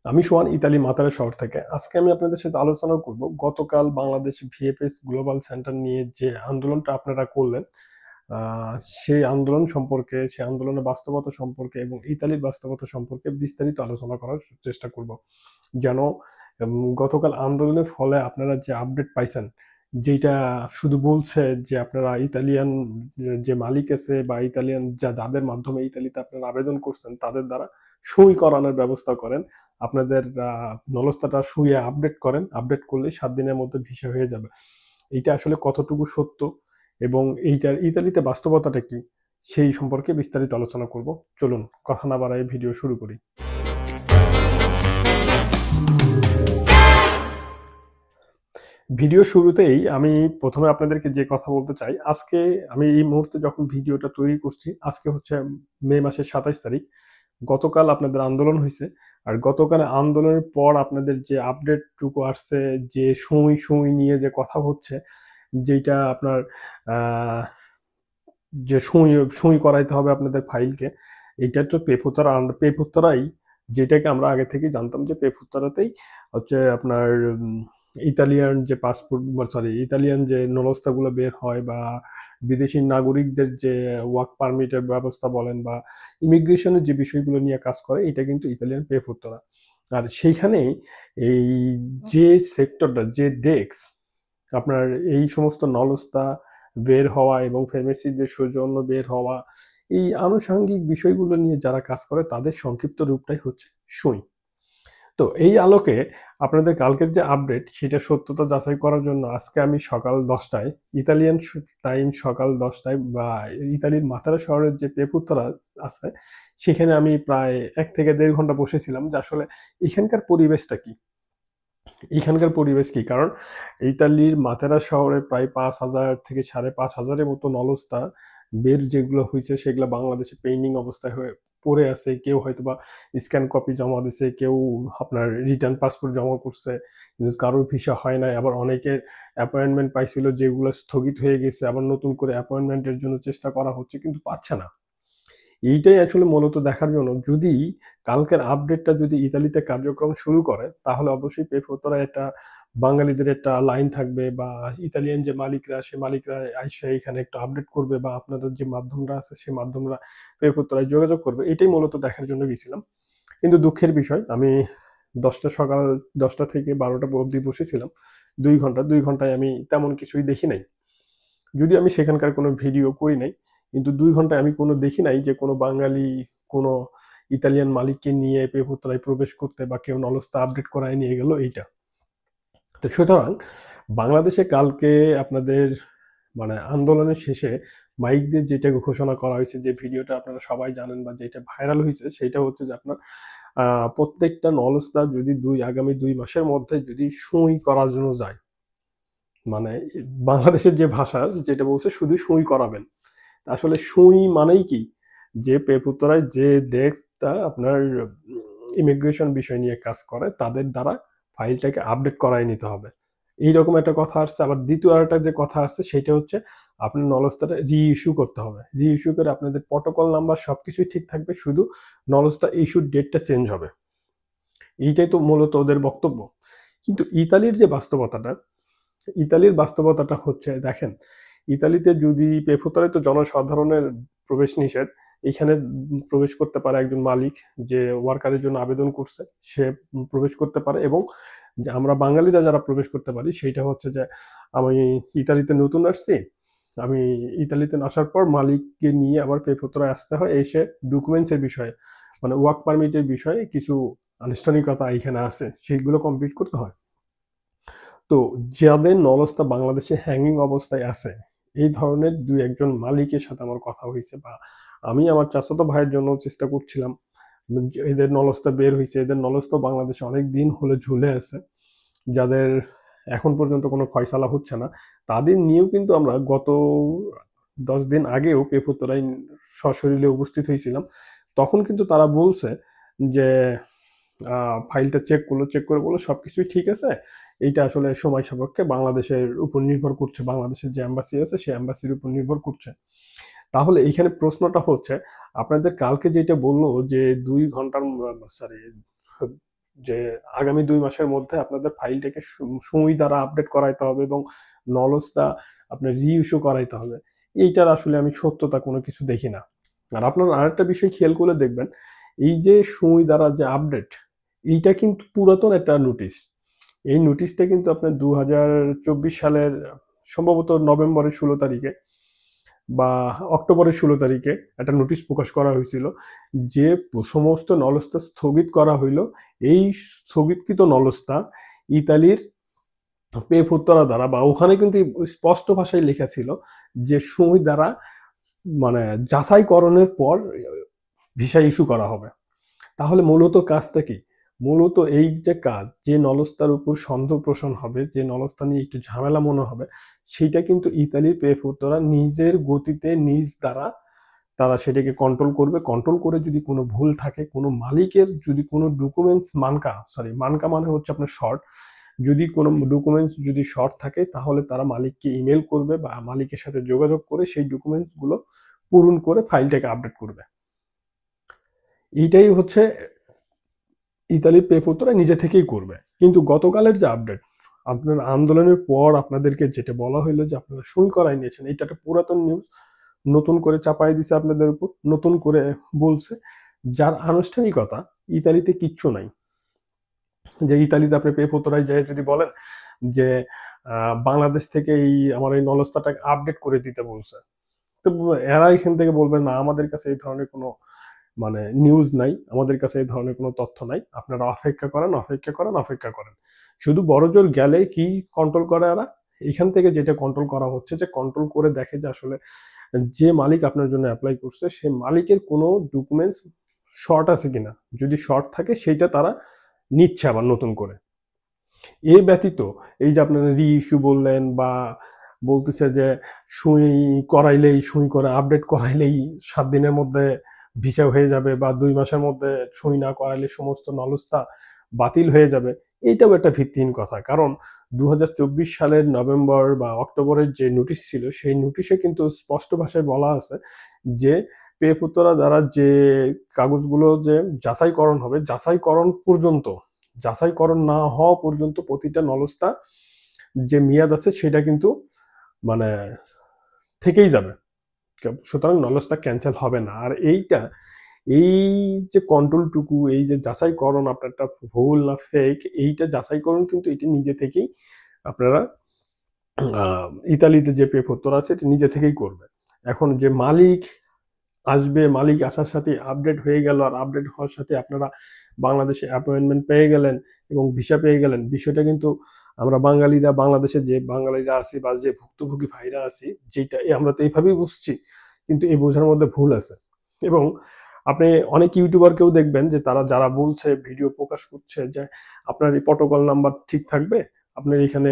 আমি সোহান, ইতালি মাতারা শহর থেকে। আজকে আমি আপনাদের সাথে আলোচনা করব গতকাল বাংলাদেশ ভিএফএস গ্লোবাল সেন্টার নিয়ে যে আন্দোলনটা আপনারা করলেন, সেই আন্দোলন সম্পর্কে, সেই আন্দোলনের বাস্তবতা সম্পর্কে এবং ইতালির বাস্তবতা সম্পর্কে বিস্তারিত আলোচনা করার চেষ্টা করব। যেন গতকাল আন্দোলনের ফলে আপনারা যে আপডেট পাইছেন, যেটা শুধু বলছে যে আপনারা ইতালিয়ান যে মালিক আছে বা ইতালিয়ান যাদের মাধ্যমে ইতালিতে আপনারা আবেদন করছেন তাদের দ্বারা সই করানোর ব্যবস্থা করেন। আপনাদের নলস্তাটা শুয়ে আপডেট করেন, আপডেট করলে 7 দিনের মধ্যে ভিসা হয়ে যাবে। এইটা আসলে কতটুকু সত্য এবং এইটার ইতালিতে বাস্তবতাটা কি, সেই সম্পর্কে বিস্তারিত আলোচনা করব। চলুন কথা না বাড়াই ভিডিও শুরু করি। ভিডিও শুরুতেই আমি প্রথমে আপনাদেরকে যে কথা বলতে চাই, আজকে আমি এই মুহূর্তে যখন ভিডিওটা তৈরি করছি, আজকে হচ্ছে মে মাসের 27 তারিখ। গতকাল আপনাদের আন্দোলন হয়েছে, আর গতকাল আন্দোলনের পর আপনাদের যে আপডেটটুকু আসছে, যে সুই সুই নিয়ে যে কথা হচ্ছে, যেটা আপনার যে সুই সুই করাইতে হবে আপনাদের ফাইলকে, এইটা তো পেফুত্তরাই, যেটাকে আমরা আগে থেকেই জানতাম যে পেফুত্তরাতেই হচ্ছে আপনার ইতালিয়ান যে পাসপোর্ট, সরি, ইতালিয়ান যে নলস্তাগুলো বের হয় বা বিদেশি নাগরিকদের যে ওয়ার্ক পারমিটের ব্যবস্থা বলেন বা ইমিগ্রেশনের যে বিষয়গুলো নিয়ে কাজ করে, এটা কিন্তু ইতালিয়ান পেফুত্তরা। আর সেইখানেই এই যে সেক্টরটা, যে ডেস্ক আপনার এই সমস্ত নলস্তা বের হওয়া এবং ফার্মেসিদের সৌজন্য বের হওয়া, এই আনুষঙ্গিক বিষয়গুলো নিয়ে যারা কাজ করে তাদের সংক্ষিপ্ত রূপটাই হচ্ছে সুই। তো এই আলোকে আপনাদের কালকের যে আপডেট, সেটা সত্যতা যাচাই করার জন্য আজকে আমি সকাল 10টায়, ইতালিয়ান টাইম সকাল 10টায়, বা ইতালির মাতারা শহরের যে পেপুত্তরা আছে, সেখানে আমি প্রায় 1 থেকে 1.5 ঘন্টা বসেছিলাম যে আসলে এখানকার পরিবেশটা কি, এখানকার পরিবেশ কি। কারণ ইতালির মাতেরা শহরে প্রায় 5,000 থেকে 5,500-এর মতো নলস্তা বের যেগুলো হয়েছে, সেগুলো বাংলাদেশে পেন্ডিং অবস্থায় হয়ে পড়ে আছে। কেউ হয়তোবা স্ক্যান কপি জমা দিছে, কেউ আপনার রিটার্ন পাসপোর্ট জমা করছে, কিন্তু কারোর ভিসা হয় নাই। আবার অনেকের অ্যাপয়েন্টমেন্ট পাইছিল যেগুলো স্থগিত হয়ে গেছে, আবার নতুন করে অ্যাপয়েন্টমেন্টের জন্য চেষ্টা করা হচ্ছে কিন্তু পাচ্ছে না। এইটাই আসলে মূলত দেখার জন্য, যদি কালকের আপডেটটা যদি ইতালিতে কার্যক্রম শুরু করে, তাহলে অবশ্যই পেফোতরা একটা বাঙালিদের একটা লাইন থাকবে, বা ইতালিয়ান যে মালিকরা, সে মালিকরা আইসা এখানে একটু আপডেট করবে, বা আপনাদের যে মাধ্যমরা আছে সেই মাধ্যমরা পেফোতরায় যোগাযোগ করবে। এটাই মূলত দেখার জন্য গেছিলাম। কিন্তু দুঃখের বিষয়, আমি সকাল 10টা থেকে 12টা অবধি বসেছিলাম। 2 ঘন্টা, 2 ঘন্টায় আমি তেমন কিছুই দেখি নাই। যদি আমি সেখানকার কোনো ভিডিও করি নাই, কিন্তু 2 ঘন্টায় আমি কোনো দেখি নাই যে কোনো বাঙালি কোনো ইতালিয়ান মালিককে নিয়ে পেপুতলায় প্রবেশ করতে, বা কেউ নলস্তা আপডেট করায় নিয়ে গেল, এইটা। তো সুতরাং বাংলাদেশে কালকে আপনাদের মানে আন্দোলনের শেষে মাইক দিয়ে যেটা ঘোষণা করা হয়েছে, যে ভিডিওটা আপনারা সবাই জানেন বা যেটা ভাইরাল হয়েছে, সেটা হচ্ছে যে আপনার প্রত্যেকটা নলস্তা যদি আগামী 2 মাসের মধ্যে যদি সই করার জন্য যায়, মানে বাংলাদেশের যে ভাষা যেটা বলছে শুধু সই করাবেন। আসলে সই মানেই কি, যে পেপুতরায় যে ডেস্কটা আপনার ইমিগ্রেশন বিষয় নিয়ে কাজ করে, তাদের দ্বারা ফাইলটাকে আপডেট করাই নিতে হবে, এইরকম একটা কথা আসছে। আবার দ্বিতীয় আরেকটা যে কথা আসছে, সেটা হচ্ছে আপনার নলস্তাটা রি ইস্যু করতে হবে। রি ইস্যু করে আপনাদের প্রটোকল নাম্বার সবকিছুই ঠিক থাকবে, শুধু নলস্তা ইস্যুর ডেটটা চেঞ্জ হবে। এইটাই তো মূলত ওদের বক্তব্য। কিন্তু ইতালির বাস্তবতাটা হচ্ছে, দেখেন, ইতালিতে যদি পেফোতরায় তো জনসাধারণের প্রবেশ নিষেধ। এখানে প্রবেশ করতে পারে একজন মালিক, যে ওয়ার্কারের জন্য আবেদন করছে, সে প্রবেশ করতে পারে। এবং যে আমরা বাঙালিরা যারা প্রবেশ করতে পারি, সেইটা হচ্ছে যে আমি ইতালিতে নতুন আসছি, আমি ইতালিতে আসার পর মালিককে নিয়ে আবার পেফোতরায় আসতে হয়, এসে ডকুমেন্টসের বিষয়ে, মানে ওয়ার্ক পারমিটের বিষয়ে কিছু আনুষ্ঠানিকতা এখানে আছে, সেইগুলো কমপ্লিট করতে হয়। তো যাদের নলস্তা বাংলাদেশে হ্যাঙ্গিং অবস্থায় আছে, এই ধরনের 2-1 জন মালিকের সাথে আমার কথা হয়েছে, বা আমি আমার চাচাতো ভাইয়ের জন্য চেষ্টা করছিলাম। এদের নলস্তা বের হয়েছে, এদের নলস্তা বাংলাদেশে অনেক দিন হলে ঝুলে আছে, যাদের এখন পর্যন্ত কোনো ফয়সালা হচ্ছে না, তাদের নিয়েও কিন্তু আমরা গত 10 দিন আগেও পেপুতরায় সশরীরে উপস্থিত হয়েছিলাম। তখন কিন্তু তারা বলছে যে ফাইলটা চেক করে বললো সবকিছুই ঠিক আছে, এইটা আসলে সময় সাপেক্ষে বাংলাদেশের উপর নির্ভর করছে, বাংলাদেশের যে এম্বাসি আছে সেই এম্বাসির উপর নির্ভর করছে। তাহলে এইখানে প্রশ্নটা হচ্ছে, আপনাদের কালকে যেটা বললো যে 2 ঘন্টার, সরি, যে আগামী 2 মাসের মধ্যে আপনাদের ফাইলটাকে সুই দ্বারা আপডেট করাইতে হবে এবং নলেজটা আপনার রিইস্যু করাইতে হবে। এইটার আসলে আমি সত্যতা কোনো কিছু দেখি না। আর আপনার আরেকটা বিষয় খেয়াল করে দেখবেন, এই যে সুই দ্বারা যে আপডেট, এইটা কিন্তু পুরাতন একটা নোটিশ। এই নোটিশটা কিন্তু আপনার 2024 সালের সম্ভবত নভেম্বরের 16 তারিখে বা অক্টোবরের 16 তারিখে একটা নোটিশ প্রকাশ করা হয়েছিল, যে সমস্ত নলস্তা স্থগিত করা হইল। এই স্থগিতকৃত নলস্তা ইতালির পেফুত্তরা দ্বারা, বা ওখানে কিন্তু স্পষ্ট ভাষায় লেখা ছিল যে সুই দ্বারা মানে যাচাইকরণের পর ভিসা ইস্যু করা হবে। তাহলে মূলত কাজটা কি? মূলত এই যে কাজ, যে নলস্তার উপর সন্দেহ পোষণ হবে, যে নলস্তা নিয়ে একটু ঝামেলা মনে হবে, সেটা কিন্তু ইতালির পেফুত্তরা নিজের গতিতে নিজ দ্বারা তারা সেটাকে কন্ট্রোল করবে। কন্ট্রোল করে যদি কোনো ভুল থাকে, কোনো মালিকের যদি কোনো ডকুমেন্টস মানকা মানে হচ্ছে আপনার শর্ট, যদি কোনো ডকুমেন্টস যদি শর্ট থাকে, তাহলে তারা মালিককে ইমেল করবে বা মালিকের সাথে যোগাযোগ করে সেই ডকুমেন্টসগুলো পূরণ করে ফাইলটাকে আপডেট করবে। এইটাই হচ্ছে ইতালির পেপুত্ররা নিজে থেকেই করবে। কিন্তু গতকালের যে আপডেট, আপনার আন্দোলনের পর আপনাদেরকে যেটা বলা হইলো যে আপনারা সই করাই নিয়েছেন, এটা একটা পুরাতন নিউজ, নতুন করে চাপাই দিছে আপনাদের উপর, নতুন করে বলছে, যার আনুষ্ঠানিকতা ইতালিতে কিচ্ছু নাই। যে ইতালিতে আপনি পেপুত্রায় যায় যদি বলেন যে বাংলাদেশ থেকে আমার এই নলস্তাটাকে আপডেট করে দিতে বলছে, তো এরা এখান থেকে বলবে না আমাদের কাছে এই ধরনের কোনো মানে নিউজ নাই, আমাদের কাছে এই ধরনের কোনো তথ্য নাই, আপনারা অপেক্ষা করেন অপেক্ষা করেন অপেক্ষা করেন। শুধু বড়জোর গেলে কি কন্ট্রোল করে এরা? এখান থেকে যেটা কন্ট্রোল করা হচ্ছে, যে কন্ট্রোল করে দেখে যে আসলে যে মালিক আপনার জন্য অ্যাপ্লাই করছে সেই মালিকের কোনো ডকুমেন্টস শর্ট আছে কিনা। যদি শর্ট থাকে সেইটা তারা নিচ্ছে আবার নতুন করে। এ ব্যতীত এই যে আপনারা রি ইস্যু বললেন, বা বলতেছে যে সুই করে আপডেট করাইলেই 7 দিনের মধ্যে ভিসা হয়ে যাবে, বা 2 মাসের মধ্যে সই না করাইলে সমস্ত নলস্তা বাতিল হয়ে যাবে। এইটাও একটা ভিত্তিহীন কথা। কারণ 2024 সালের নভেম্বর বা অক্টোবরের যে নোটিশ ছিল, সেই নোটিশে কিন্তু স্পষ্ট ভাষায় বলা আছে যে পেপুত্তরা দ্বারা যে কাগজগুলো যে যাচাইকরণ হবে, যাচাইকরণ না হওয়া পর্যন্ত প্রতিটা নলস্তা যে মেয়াদ আছে সেটা কিন্তু মানে থেকেই যাবে। সুতরাং নলেজটা ক্যান্সেল হবে না। আর এই যে কন্ট্রোলটুকু, এই যে যাচাইকরণ আপনারটা ভুল না ফেক, এইটা যাচাইকরণ কিন্তু এটা নিজে থেকেই আপনারা ইতালিতে যে পেপত্তর আছে এটা নিজে থেকেই করবে। এখন যে মালিক আসবে, মালিক আসার সাথে আপডেট হয়ে গেল, আর আপডেট হওয়ার সাথে আপনারা বাংলাদেশে অ্যাপয়েন্টমেন্ট পেয়ে গেলেন এবং ভিসা পেয়ে গেলেন, বিষয়টা কিন্তু আমরা বাংলাদেশে যে বাঙালিরা আছি বা যে ভুক্তভোগী ভাইরা আছি, যেটা আমরা তো এইভাবেই বুঝছি, কিন্তু এই বোঝার মধ্যে ভুল আছে। এবং আপনি অনেক ইউটিউবারকেও দেখবেন যে তারা যারা বলছে, ভিডিও প্রকাশ করছে যে আপনার এই প্রটোকল নাম্বার ঠিক থাকবে, আপনার এখানে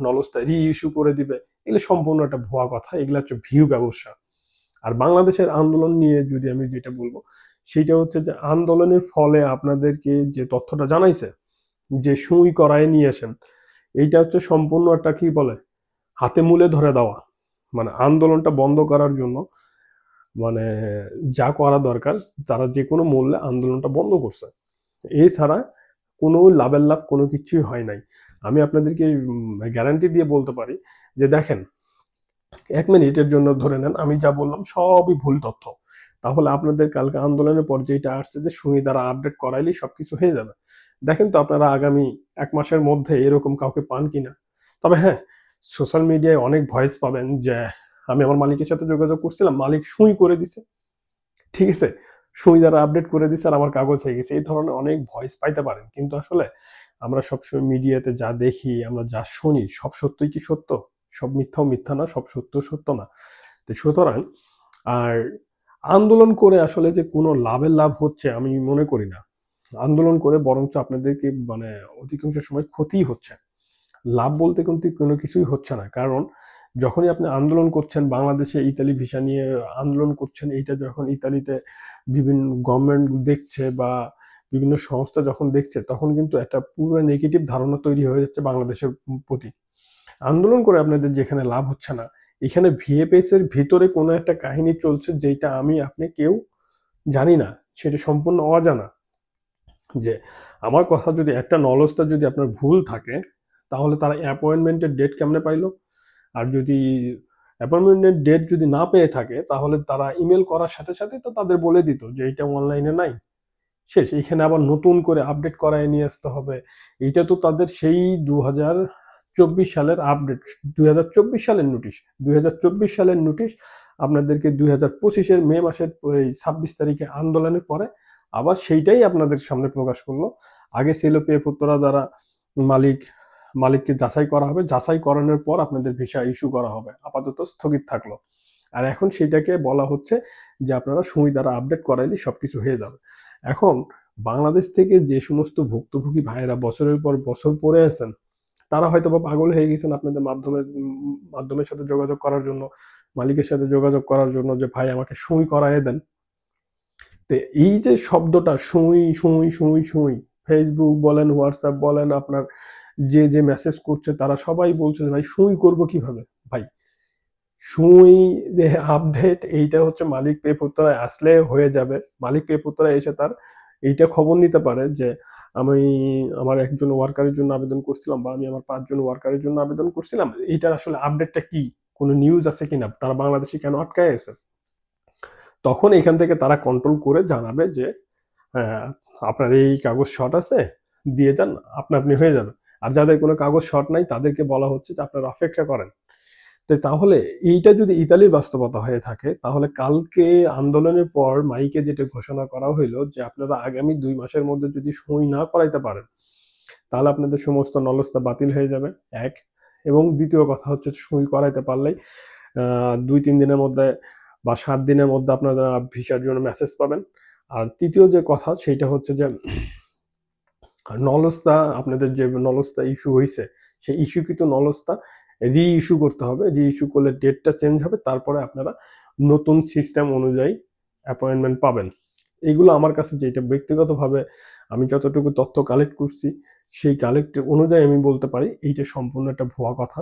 নলস্তা রি ইস্যু করে দিবে, এগুলো সম্পূর্ণ একটা ভুয়া কথা, এগুলো হচ্ছে ভিউ ব্যবসা। আর বাংলাদেশের আন্দোলন নিয়ে যদি আমি যেটা বলবো, সেটা হচ্ছে যে আন্দোলনের ফলে আপনাদেরকে যে তথ্যটা জানাইছে যে সুই করায় নিয়ে আসেন, এইটা হচ্ছে সম্পূর্ণ একটা কি বলে হাতে মূলে ধরে দেওয়া। মানে আন্দোলনটা বন্ধ করার জন্য মানে যা করা দরকার, তারা যে কোনো মূল্যে আন্দোলনটা বন্ধ করছে। এছাড়া কোনো লাভের লাভ কোনো কিছুই হয় নাই। আমি আপনাদেরকে গ্যারান্টি দিয়ে বলতে পারি যে দেখেন, 1 মিনিটের জন্য ধরে নেন আমি যা বললাম সবই ভুল তথ্য, তাহলে আপনাদের কালকে আন্দোলনের পর যেটা আসছে যে সুই দ্বারা আপডেট করাইলেই সবকিছু হয়ে যাবে, দেখেন তো আপনারা আগামী 1 মাসের মধ্যে এরকম কাউকে পান কিনা। তবে হ্যাঁ, সোশ্যাল মিডিয়ায় অনেক ভয়েস পাবেন যে আমি আমার মালিকের সাথে যোগাযোগ করছিলাম, মালিক সুই করে দিছে, ঠিক আছে, সুই দ্বারা আপডেট করে দিছে আর আমার কাগজ হয়ে গেছে, এই ধরনের অনেক ভয়েস পাইতে পারেন। কিন্তু আসলে আমরা সবসময় মিডিয়াতে যা দেখি, আমরা যা শুনি, সব সত্যই কি সত্য? সব মিথ্যাও মিথ্যা না, সব সত্য সত্য না। তো সুতরাং আর আন্দোলন করে আসলে যে কোনো লাভের লাভ হচ্ছে আমি মনে করি না। আন্দোলন করে বরঞ্চ আপনাদেরকে মানে অধিকাংশ সময় ক্ষতিই হচ্ছে, লাভ বলতে কিন্তু কোনো কিছুই হচ্ছে না। কারণ যখনই আপনি আন্দোলন করছেন, বাংলাদেশে ইতালি ভিসা নিয়ে আন্দোলন করছেন, এইটা যখন ইতালিতে বিভিন্ন গভর্নমেন্ট দেখছে বা বিভিন্ন সংস্থা যখন দেখছে, তখন কিন্তু একটা পুরো নেগেটিভ ধারণা তৈরি হয়ে যাচ্ছে বাংলাদেশের প্রতি। আন্দোলন করে আপনাদের যেখানে লাভ হচ্ছে না, এখানে ভিএফএস এর ভিতরে কোনো একটা কাহিনী চলছে যেটা আমি আপনি কেউ জানি না, সেটা সম্পূর্ণ অজানা। যে আমার কথা যদি একটা নলেজটা যদি আপনার ভুল থাকে, তাহলে তারা অ্যাপয়েন্টমেন্টের ডেট কেমনে পাইলো? আর যদি অ্যাপয়েন্টমেন্টের ডেট যদি না পেয়ে থাকে, তাহলে তারা ইমেল করার সাথে সাথে তো তাদের বলে দিত যে এটা অনলাইনে নাই, শেষ। এখানে আবার নতুন করে আপডেট করায় নিয়ে আসতে হবে। এইটা তো তাদের সেই 2024 সালের আপডেট, 2024 সালের নোটিশ, 2024 সালের নোটিশ আপনাদেরকে 2025-এর মে মাসের 26 তারিখে আন্দোলনের পরে আবার সেইটাই আপনাদের সামনে প্রকাশ করলো। আগে ছিল পেপত্তরা দ্বারা মালিককে যাচাই করা হবে, যাচাই করানোর পর আপনাদের ভিসা ইস্যু করা হবে, আপাতত স্থগিত থাকলো। আর এখন সেটাকে বলা হচ্ছে যে আপনারা সুই দ্বারা আপডেট করাইলে সবকিছু হয়ে যাবে। এখন বাংলাদেশ থেকে যে সমস্ত ভুক্তভোগী ভাইয়েরা বছরের পর বছর পরে আছেন, তারা হয়তো বা পাগল হয়ে গেছেন আপনাদের মাধ্যমের সাথে যোগাযোগ করার জন্য, মালিকের সাথে যোগাযোগ করার জন্য, যে ভাই আমাকে সুই করায় দেন। তো এই যে শব্দটা সুই সুই সুই সুই, ফেসবুক বলেন, হোয়াটসঅ্যাপ বলেন, আপনার যে মেসেজ করছে তারা সবাই বলছে ভাই সুই করব কিভাবে? ভাই সুই যে আপডেট, এইটা হচ্ছে মালিক পেপত্তরায় আসলে হয়ে যাবে। মালিক পেপত্তরায় এসে তার এইটা খবর নিতে পারে যে আমি আমার একজন ওয়ার্কারের জন্য আবেদন করছিলাম, বা আমি আমার 5 জন ওয়ার্কারের জন্য আবেদন করছিলাম, এইটার আসলে আপডেটটা কি, কোনো নিউজ আছে কিনা, তারা বাংলাদেশে কেন আটকায় আছে। তখন এখান থেকে তারা কন্ট্রোল করে জানাবে যে হ্যাঁ আপনার এই কাগজ শর্ট আছে, দিয়ে যান, আপনি হয়ে যাবে। আর যাদের কোনো কাগজ শর্ট নাই তাদেরকে বলা হচ্ছে যে আপনারা অপেক্ষা করেন। তাহলে এইটা যদি ইতালির বাস্তবতা হয়ে থাকে, তাহলে কালকে আন্দোলনের পর মাইকে যেটা ঘোষণা করা হইলো যে আপনারা আগামী 2 মাসের মধ্যে যদি সই না করাইতে পারেন, তাহলে আপনাদের সমস্ত নলস্তা বাতিল হয়ে যাবে, এক। এবং দ্বিতীয় কথা হচ্ছে সই করাইতে পারলেই 2-3 দিনের মধ্যে বা 7 দিনের মধ্যে আপনারা ভিসার জন্য মেসেজ পাবেন। আর তৃতীয় যে কথা সেটা হচ্ছে যে নলস্তা, আপনাদের যে নলস্তা ইস্যু হয়েছে, সেই ইস্যুকৃত নলস্তা রি ইস্যু করতে হবে। রি ইস্যু করলে ডেটটা চেঞ্জ হবে, তারপরে আপনারা নতুন সিস্টেম অনুযায়ী অ্যাপয়েন্টমেন্ট পাবেন। এইগুলো আমার কাছে যেটা ব্যক্তিগতভাবে আমি যতটুকু তথ্য কালেক্ট করছি, সেই কালেক্ট অনুযায়ী আমি বলতে পারি এইটা সম্পূর্ণ একটা ভুয়া কথা।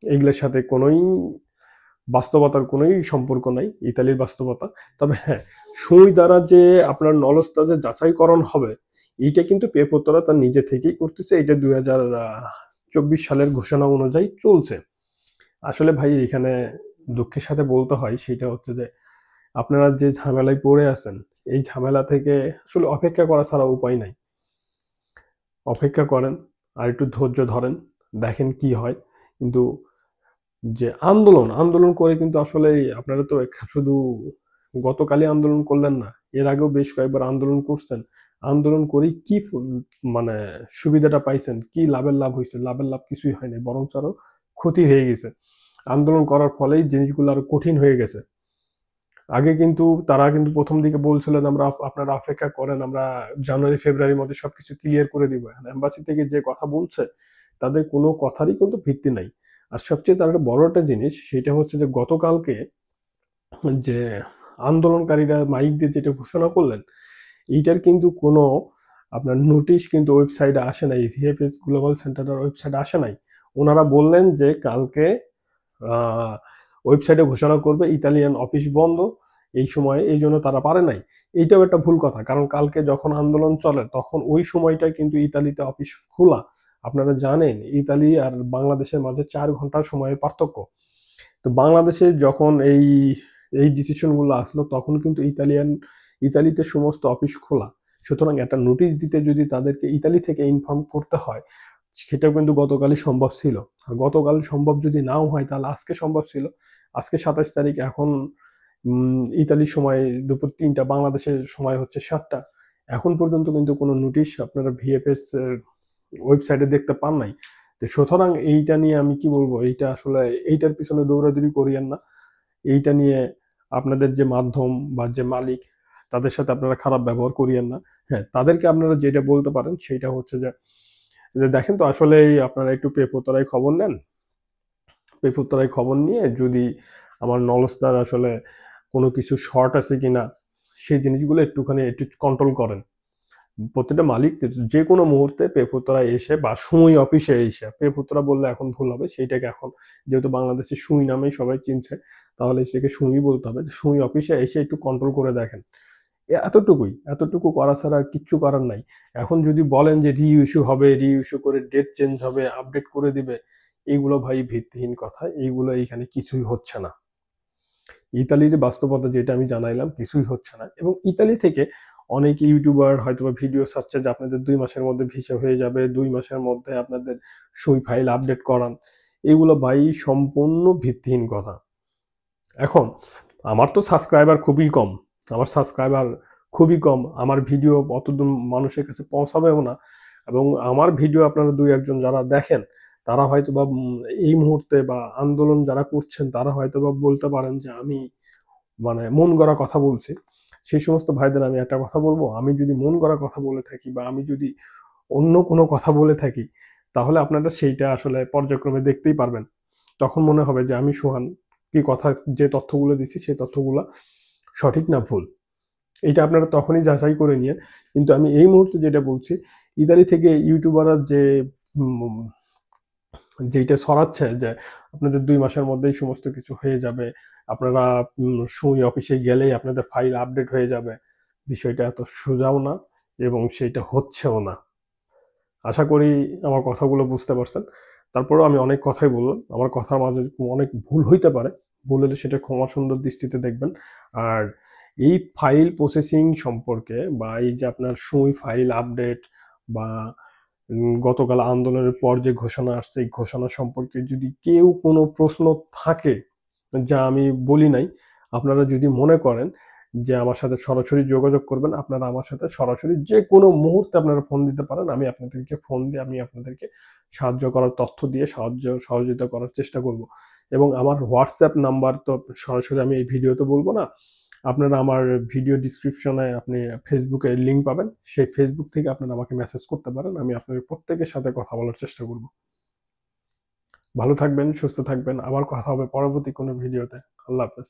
এগুলোর সাথে কোনোই বাস্তবতার কোনোই সম্পর্ক নাই, ইতালির বাস্তবতা। তবে হ্যাঁ, সুই দ্বারা যে আপনার নলস্তা যে যাচাইকরণ হবে, এইটা কিন্তু পেপত্তরা তার নিজে থেকেই করতেছে। এটা 2024 সালের ঘোষণা অনুযায়ী চলছে। আসলে ভাই এখানে দুঃখের সাথে বলতে হয় সেটা হচ্ছে যে আপনারা যে ঝামেলায় পড়ে আছেন, এই ঝামেলা থেকে আসলে অপেক্ষা করা ছাড়া উপায় নাই। অপেক্ষা করেন, আর একটু ধৈর্য ধরেন, দেখেন কি হয়। কিন্তু যে আন্দোলন করে কিন্তু আসলে আপনারা তো শুধু গতকালই আন্দোলন করলেন না, এর আগেও বেশ কয়েকবার আন্দোলন করছেন। আন্দোলন করে কি মানে সুবিধাটা পাইছেন, কি লাভ হয়েছে? লাভের লাভ কিছুই হয়নি, বরং আরো ক্ষতি হয়ে গেছে। আন্দোলন করার ফলেই জিনিসগুলো আরো কঠিন হয়ে গেছে। আগে কিন্তু তারা কিন্তু প্রথম দিকে বলছিলেন আমরা আপনারা অপেক্ষা করেন, আমরা জানুয়ারি ফেব্রুয়ারির মধ্যে সবকিছু ক্লিয়ার করে দিব। এম্বাসি থেকে যে কথা বলছে, তাদের কোনো কথারই কিন্তু ভিত্তি নাই। আর সবচেয়ে তার একটা বড় একটা জিনিস সেটা হচ্ছে যে গতকালকে যে আন্দোলনকারীরা মাইক দিয়ে যেটা ঘোষণা করলেন, এইটার কিন্তু কোনো আপনার নোটিশ কিন্তু ওয়েবসাইটে আসে নাই, ভিএফএস গ্লোবাল সেন্টারের ওয়েবসাইটে আসে নাই। ওনারা বললেন যে কালকে ওয়েবসাইটে ঘোষণা করবে, ইতালিয়ান অফিস বন্ধ এই সময়ে, এই জন্য তারা পারে নাই। এইটাও একটা ভুল কথা, কারণ কালকে যখন আন্দোলন চলে তখন ওই সময়টায় কিন্তু ইতালিতে অফিস খোলা। আপনারা জানেন ইতালি আর বাংলাদেশের মাঝে 4 ঘন্টার সময়ের পার্থক্য। তো বাংলাদেশে যখন এই ডিসিশনগুলো আসলো, তখন কিন্তু ইতালিতে সমস্ত অফিস খোলা। সুতরাং একটা নোটিশ দিতে যদি তাদেরকে ইতালি থেকে ইনফর্ম করতে হয়, সেটাও কিন্তু গতকালই সম্ভব ছিল। আর গতকাল সম্ভব যদি নাও হয়, তাহলে আজকে সম্ভব ছিল। আজকে 27 তারিখ, এখন ইতালির সময় দুপুর 3টা, বাংলাদেশের সময় হচ্ছে 7টা। এখন পর্যন্ত কিন্তু কোনো নোটিশ আপনারা ভিএফএস ওয়েবসাইটে দেখতে পান নাই। তো সুতরাং এইটা নিয়ে আমি কি বলবো, এইটা আসলে এইটার পিছনে দৌড়াদৌড়ি করিয়েন না। এইটা নিয়ে আপনাদের যে মাধ্যম বা যে মালিক, তাদের সাথে আপনারা খারাপ ব্যবহার করিয়েন না। হ্যাঁ, তাদেরকে আপনারা যেটা বলতে পারেন সেটা হচ্ছে যে দেখেন তো আসলে আপনারা একটু পেপোতরায় খবর নেন, পেপোতরায় খবর নিয়ে যদি আমার নলস্তার আসলে কোনো কিছু শর্ট আছে কিনা, সেই জিনিসগুলো একটু কন্ট্রোল করেন। প্রতিটা মালিক যে কোনো মুহূর্তে পেপুতরা এসে বা সুই অফিসে এসে, পেপুতরা বললে এখন ভুল হবে, সেইটাকে এখন যেহেতু বাংলাদেশে সুই নামেই সবাই চিনছে, তাহলে সেটাকে সুই বলতে হবে। সুই অফিসে এসে একটু কন্ট্রোল করে দেখেন। এতটুকু করা ছাড়া আর কিচ্ছু করার নাই। এখন যদি বলেন যে রি ইস্যু হবে, রি ইস্যু করে ডেট চেঞ্জ হবে, আপডেট করে দিবে, এগুলো ভাই ভিত্তিহীন কথা। এইগুলো এখানে কিছুই হচ্ছে না। ইতালির বাস্তবতা যেটা আমি জানাইলাম, কিছুই হচ্ছে না। এবং ইতালি থেকে অনেক ইউটিউবার হয়তোবা ভিডিও ছাড়ছে যে আপনাদের 2 মাসের মধ্যে ভিসা হয়ে যাবে, 2 মাসের মধ্যে আপনাদের সই ফাইল আপডেট করান। এগুলো ভাই সম্পূর্ণ ভিত্তিহীন কথা। এখন আমার তো সাবস্ক্রাইবার খুবই কম, আমার ভিডিও অতদূর মানুষের কাছে পৌঁছাবেও না। এবং আমার ভিডিও আপনারা 2-1 জন যারা দেখেন, তারা হয়তোবা এই মুহূর্তে বা আন্দোলন যারা করছেন, তারা হয়তোবা বলতে পারেন যে আমি মানে মন গড়া কথা বলছি। সেই সমস্ত ভাইদের আমি একটা কথা বলবো, আমি যদি মন গড়া কথা বলে থাকি বা আমি যদি অন্য কোনো কথা বলে থাকি, তাহলে আপনারা সেইটা আসলে পর্যায়ক্রমে দেখতেই পারবেন। তখন মনে হবে যে আমি সোহান কি কথা, যে তথ্যগুলো দিচ্ছি সেই তথ্যগুলো সঠিক না ভুল। এটা আপনারা তখনই যাচাই করে নিয়ে। কিন্তু আমি এই মুহূর্তে যেটা বলছি, ইতালি থেকে ইউটিউবাররা যে উম, যেটা ছড়াচ্ছে যে আপনাদের 2 মাসের মধ্যেই সমস্ত কিছু হয়ে যাবে, আপনারা সুই অফিসে গেলেই আপনাদের ফাইল আপডেট হয়ে যাবে, বিষয়টা এত সোজাও না এবং সেটা হচ্ছেও না। আশা করি আমার কথাগুলো বুঝতে পারছেন। তারপরেও আমি অনেক কথাই বললাম, আমার কথার মাঝে অনেক ভুল হইতে পারে, ভুল হলে সেটা ক্ষমা সুন্দর দৃষ্টিতে দেখবেন। আর এই ফাইল প্রসেসিং সম্পর্কে বা এই যে আপনার সুই ফাইল আপডেট বা গতকাল আন্দোলনের পর যে ঘোষণা আসছে, এই ঘোষণা সম্পর্কে যদি কেউ কোনো প্রশ্ন থাকে যা আমি বলি নাই, আপনারা যদি মনে করেন যে আমার সাথে সরাসরি যোগাযোগ করবেন, আপনারা আমার সাথে সরাসরি যে কোনো মুহূর্তে আপনারা ফোন দিতে পারেন। আমি আপনাদেরকে ফোন দিয়ে আমি আপনাদেরকে সাহায্য করার, তথ্য দিয়ে সহযোগিতা করার চেষ্টা করব। এবং আমার হোয়াটসঅ্যাপ নাম্বার তো সরাসরি আমি এই ভিডিওতে বলবো না, আপনারা আমার ভিডিও ডিসক্রিপশনে আপনি ফেসবুকে লিঙ্ক পাবেন, সেই ফেসবুক থেকে আপনারা আমাকে মেসেজ করতে পারেন। আমি আপনাদের প্রত্যেকের সাথে কথা বলার চেষ্টা করব। ভালো থাকবেন, সুস্থ থাকবেন, আবার কথা হবে পরবর্তী কোনো ভিডিওতে। আল্লাহ হাফেজ।